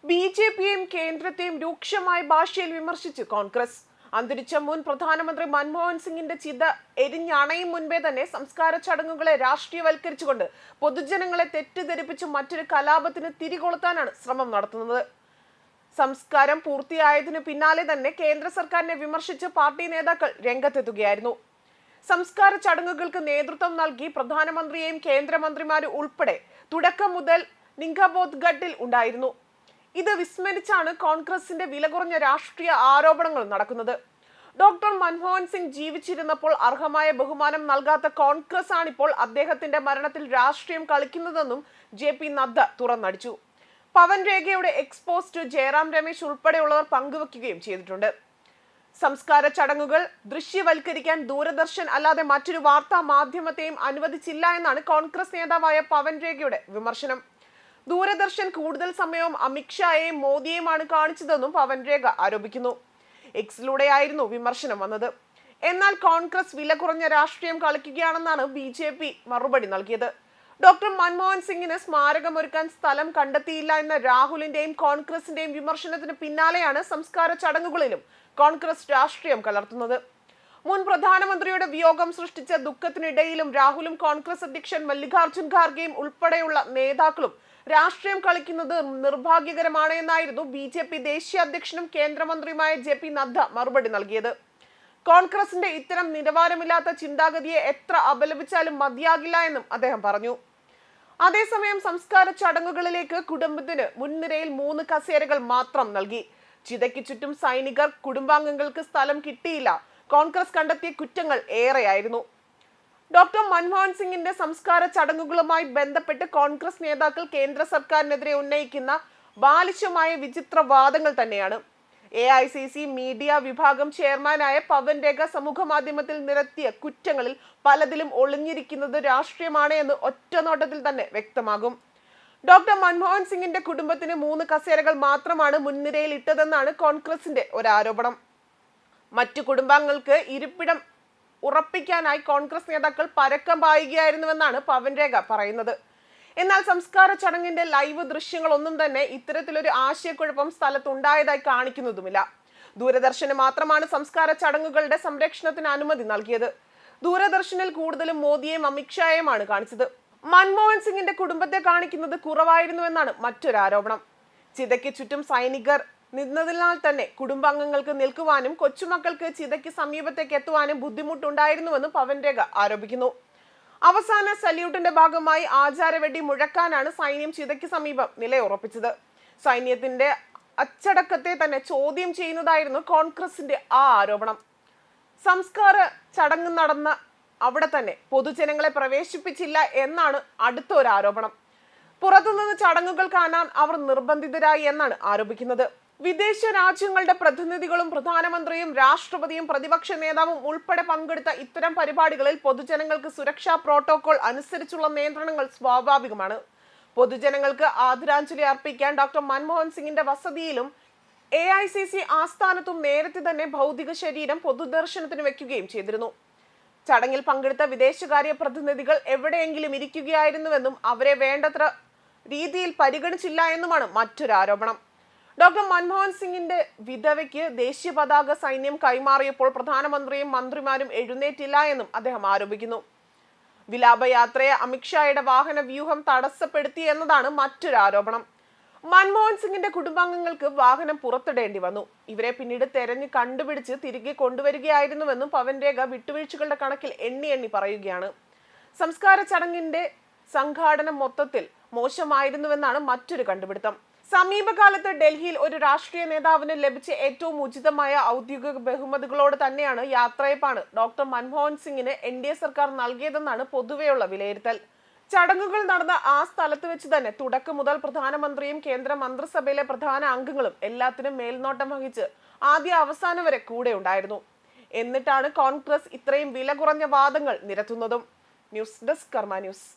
ബി.ജെ.പിയെയും കേന്ദ്രത്തെയും രൂക്ഷമായ ഭാഷയിൽ വിമർശിച്ച് കോൺഗ്രസ്. അന്തരിച്ച മുൻ പ്രധാനമന്ത്രി മൻമോഹൻ സിംഗിന്റെ ചിത എരിഞ്ഞണയും മുൻപേ തന്നെ സംസ്കാര ചടങ്ങുകളെ രാഷ്ട്രീയവൽക്കരിച്ചുകൊണ്ട് പൊതുജനങ്ങളെ തെറ്റിദ്ധരിപ്പിച്ച് മറ്റൊരു കലാപത്തിന് തിരികൊളുത്താനാണ് ശ്രമം നടത്തുന്നത്. സംസ്കാരം പൂർത്തിയായതിനു പിന്നാലെ തന്നെ കേന്ദ്ര സർക്കാരിനെ വിമർശിച്ച് പാർട്ടി നേതാക്കൾ രംഗത്തെത്തുകയായിരുന്നു. സംസ്കാര ചടങ്ങുകൾക്ക് നേതൃത്വം നൽകി പ്രധാനമന്ത്രിയെയും കേന്ദ്രമന്ത്രിമാരും ഉൾപ്പെടെ തുടക്കം മുതൽ നിംഗബോധ്ഘട്ടിൽ ഉണ്ടായിരുന്നു. ഇത് വിസ്മരിച്ചാണ് കോൺഗ്രസിന്റെ വില കുറഞ്ഞ രാഷ്ട്രീയ ആരോപണങ്ങൾ നടക്കുന്നത്. ഡോക്ടർ മൻമോഹൻ സിംഗ് ജീവിച്ചിരുന്നപ്പോൾ അർഹമായ ബഹുമാനം നൽകാത്ത കോൺഗ്രസ് ആണിപ്പോൾ അദ്ദേഹത്തിന്റെ മരണത്തിൽ രാഷ്ട്രീയം കളിക്കുന്നതെന്നും ജെ.പി. നദ്ദ തുറന്നടിച്ചു. പവൻ രേഖയുടെ എക്സ്പോസ്റ്റ് ജയറാം രമേശ് ഉൾപ്പെടെയുള്ളവർ പങ്കുവെക്കുകയും ചെയ്തിട്ടുണ്ട്. സംസ്കാര ചടങ്ങുകൾ ദൃശ്യവൽക്കരിക്കാൻ ദൂരദർശൻ അല്ലാതെ മറ്റൊരു വാർത്താ മാധ്യമത്തെയും അനുവദിച്ചില്ല എന്നാണ് കോൺഗ്രസ് നേതാവായ പവൻ രേഖയുടെ വിമർശനം. ദൂരദർശൻ കൂടുതൽ സമയവും അമിത്ഷായെയും മോദിയെയുമാണ് കാണിച്ചതെന്നും പവൻ രേഖ ആരോപിക്കുന്നു. എക്സിലൂടെയായിരുന്നു വിമർശനം വന്നത്. എന്നാൽ കോൺഗ്രസ് വില കുറഞ്ഞ രാഷ്ട്രീയം കളിക്കുകയാണെന്നാണ് ബി.ജെ.പി. മറുപടി നൽകിയത്. ഡോക്ടർ മൻമോഹൻ സിംഗിന് സ്മാരകമൊരുക്കാൻ സ്ഥലം കണ്ടെത്തിയില്ല എന്ന രാഹുലിന്റെയും കോൺഗ്രസിന്റെയും വിമർശനത്തിന് പിന്നാലെയാണ് സംസ്കാര ചടങ്ങുകളിലും കോൺഗ്രസ് രാഷ്ട്രീയം കലർത്തുന്നത്. മുൻ പ്രധാനമന്ത്രിയുടെ വിയോഗം സൃഷ്ടിച്ച ദുഃഖത്തിനിടയിലും രാഹുലും കോൺഗ്രസ് അധ്യക്ഷൻ മല്ലികാർജുൻ ഖാർഗെയും ഉൾപ്പെടെയുള്ള നേതാക്കളും രാഷ്ട്രീയം കളിക്കുന്നത് നിർഭാഗ്യകരമാണ് എന്നായിരുന്നു ബി.ജെ.പി. ദേശീയ അധ്യക്ഷനും കേന്ദ്രമന്ത്രിയുമായ ജെ.പി. നദ്ദ മറുപടി നൽകിയത്. കോൺഗ്രസിന്റെ ഇത്തരം നിലവാരമില്ലാത്ത ചിന്താഗതിയെ എത്ര അപലപിച്ചാലും മതിയാകില്ല എന്നും അദ്ദേഹം പറഞ്ഞു. അതേസമയം സംസ്കാര ചടങ്ങുകളിലേക്ക് കുടുംബത്തിന് മുൻനിരയിൽ 3 കസേരകൾ മാത്രം നൽകി. ചിതയ്ക്ക് ചുറ്റും സൈനികർ, കുടുംബാംഗങ്ങൾക്ക് സ്ഥലം കിട്ടിയില്ല. കോൺഗ്രസ് കണ്ടെത്തിയ കുറ്റങ്ങൾ ഏറെയായിരുന്നു. ഡോക്ടർ മൻമോഹൻ സിംഗിന്റെ സംസ്കാര ചടങ്ങുകളുമായി ബന്ധപ്പെട്ട് കോൺഗ്രസ് നേതാക്കൾ കേന്ദ്ര സർക്കാരിനെതിരെ ഉന്നയിക്കുന്ന ബാലിശമായ വിചിത്ര വാദങ്ങൾ തന്നെയാണ്. എ.ഐ.സി.സി. മീഡിയ വിഭാഗം ചെയർമാനായ പവൻ രേഖ സമൂഹ മാധ്യമത്തിൽ നിരത്തിയ കുറ്റങ്ങളിൽ പലതിലും ഒളിഞ്ഞിരിക്കുന്നത് രാഷ്ട്രീയമാണ് എന്ന് ഒറ്റനോട്ടത്തിൽ തന്നെ വ്യക്തമാകും. ഡോക്ടർ മൻമോഹൻ സിംഗിന്റെ കുടുംബത്തിന് 3 കസേരകൾ മാത്രമാണ് മുൻനിരയിൽ ഇട്ടതെന്നാണ് കോൺഗ്രസിന്റെ ഒരു ആരോപണം. മറ്റു കുടുംബാംഗങ്ങൾക്ക് ഇരിപ്പിടം ഉറപ്പിക്കാനായി കോൺഗ്രസ് നേതാക്കൾ പരക്കം പായുകയായിരുന്നുവെന്നാണ് പവൻ രേഖ പറയുന്നത്. എന്നാൽ സംസ്കാര ചടങ്ങിന്റെ ലൈവ് ദൃശ്യങ്ങളൊന്നും തന്നെ ഇത്തരത്തിലൊരു ആശയക്കുഴപ്പം സ്ഥലത്തുണ്ടായതായി കാണിക്കുന്നതുമില്ല. ദൂരദർശന് മാത്രമാണ് സംസ്കാര ചടങ്ങുകളുടെ സംരക്ഷണത്തിന് അനുമതി നൽകിയത്. ദൂരദർശനിൽ കൂടുതലും മോദിയെയും അമിത്ഷായെയുമാണ് കാണിച്ചത്. മൻമോഹൻ സിംഗിന്റെ കുടുംബത്തെ കാണിക്കുന്നത് കുറവായിരുന്നുവെന്നാണ് മറ്റൊരു ആരോപണം. ചിതയ്ക്ക് ചുറ്റും സൈനികർ നിന്നതിനാൽ തന്നെ കുടുംബാംഗങ്ങൾക്ക് നിൽക്കുവാനും കൊച്ചുമക്കൾക്ക് ചിതയ്ക്ക് സമീപത്തേക്ക് എത്തുവാനും ബുദ്ധിമുട്ടുണ്ടായിരുന്നുവെന്ന് പവൻ രേഖ ആരോപിക്കുന്നു. അവസാന സല്യൂട്ടിന്റെ ഭാഗമായി ആചാരവെടി മുഴക്കാനാണ് സൈന്യം ചിതയ്ക്ക് സമീപം നിലയുറപ്പിച്ചത്. സൈന്യത്തിന്റെ അച്ചടക്കത്തെ തന്നെ ചോദ്യം ചെയ്യുന്നതായിരുന്നു കോൺഗ്രസിന്റെ ആ ആരോപണം. സംസ്കാര ചടങ്ങ് നടന്ന അവിടെ തന്നെ പൊതുജനങ്ങളെ പ്രവേശിപ്പിച്ചില്ല എന്നാണ് അടുത്ത ഒരു ആരോപണം. പുറത്തുനിന്ന് ചടങ്ങുകൾ കാണാൻ അവർ നിർബന്ധിതരായി എന്നാണ് ആരോപിക്കുന്നത്. വിദേശ രാജ്യങ്ങളുടെ പ്രതിനിധികളും പ്രധാനമന്ത്രിയും രാഷ്ട്രപതിയും പ്രതിപക്ഷ നേതാവും ഉൾപ്പെടെ പങ്കെടുത്ത ഇത്തരം പരിപാടികളിൽ പൊതുജനങ്ങൾക്ക് സുരക്ഷാ പ്രോട്ടോകോൾ അനുസരിച്ചുള്ള നിയന്ത്രണങ്ങൾ സ്വാഭാവികമാണ്. പൊതുജനങ്ങൾക്ക് ആദരാഞ്ജലി അർപ്പിക്കാൻ ഡോക്ടർ മൻമോഹൻ സിംഗിന്റെ വസതിയിലും എ.ഐ.സി.സി. ആസ്ഥാനത്തും നേരത്തെ തന്നെ ഭൗതിക ശരീരം പൊതുദർശനത്തിന് വെക്കുകയും ചെയ്തിരുന്നു. ചടങ്ങിൽ പങ്കെടുത്ത വിദേശകാര്യ പ്രതിനിധികൾ എവിടെയെങ്കിലും ഇരിക്കുകയായിരുന്നുവെന്നും അവരെ വേണ്ടത്ര രീതിയിൽ പരിഗണിച്ചില്ല എന്നുമാണ് മറ്റൊരു ആരോപണം. ഡോക്ടർ മൻമോഹൻ സിംഗിന്റെ വിധവയ്ക്ക് ദേശീയ പതാക സൈന്യം കൈമാറിയപ്പോൾ പ്രധാനമന്ത്രിയും മന്ത്രിമാരും എഴുന്നേറ്റില്ല എന്നും അദ്ദേഹം ആരോപിക്കുന്നു. വിലാപയാത്രയെ അമിത്ഷായുടെ വാഹന വ്യൂഹം തടസ്സപ്പെടുത്തി എന്നതാണ് മറ്റൊരു ആരോപണം. മൻമോഹൻ സിംഗിന്റെ കുടുംബാംഗങ്ങൾക്ക് വാഹനം പുറത്തിടേണ്ടി വന്നു. ഇവരെ പിന്നീട് തെരഞ്ഞു കണ്ടുപിടിച്ച് തിരികെ കൊണ്ടുവരികയായിരുന്നുവെന്നും പവൻ രേഖ വിട്ടുവീഴ്ചകളുടെ കണക്കിൽ എണ്ണി പറയുകയാണ്. സംസ്കാര ചടങ്ങിന്റെ സംഘാടനം മൊത്തത്തിൽ മോശമായിരുന്നുവെന്നാണ് മറ്റൊരു കണ്ടുപിടുത്തം. സമീപകാലത്ത് ഡൽഹിയിൽ ഒരു രാഷ്ട്രീയ നേതാവിന് ലഭിച്ച ഏറ്റവും ഉചിതമായ ഔദ്യോഗിക ബഹുമതികളോട് തന്നെയാണ് യാത്രയപ്പാണ് ഡോക്ടർ മൻമോഹൻ സിംഗിന് എൻ.ഡി.എ. സർക്കാർ നൽകിയതെന്നാണ് പൊതുവെയുള്ള വിലയിരുത്തൽ. ചടങ്ങുകൾ നടന്ന ആ സ്ഥലത്ത് വെച്ച് തന്നെ തുടക്കം മുതൽ പ്രധാനമന്ത്രിയും കേന്ദ്ര മന്ത്രിസഭയിലെ പ്രധാന അംഗങ്ങളും എല്ലാത്തിനും മേൽനോട്ടം വഹിച്ച് ആദ്യ അവസാനം വരെ കൂടെ ഉണ്ടായിരുന്നു. എന്നിട്ടാണ് കോൺഗ്രസ് ഇത്രയും വില കുറഞ്ഞ വാദങ്ങൾ നിരത്തുന്നതും. ന്യൂസ് ഡെസ്ക് കർമ്മ ന്യൂസ്.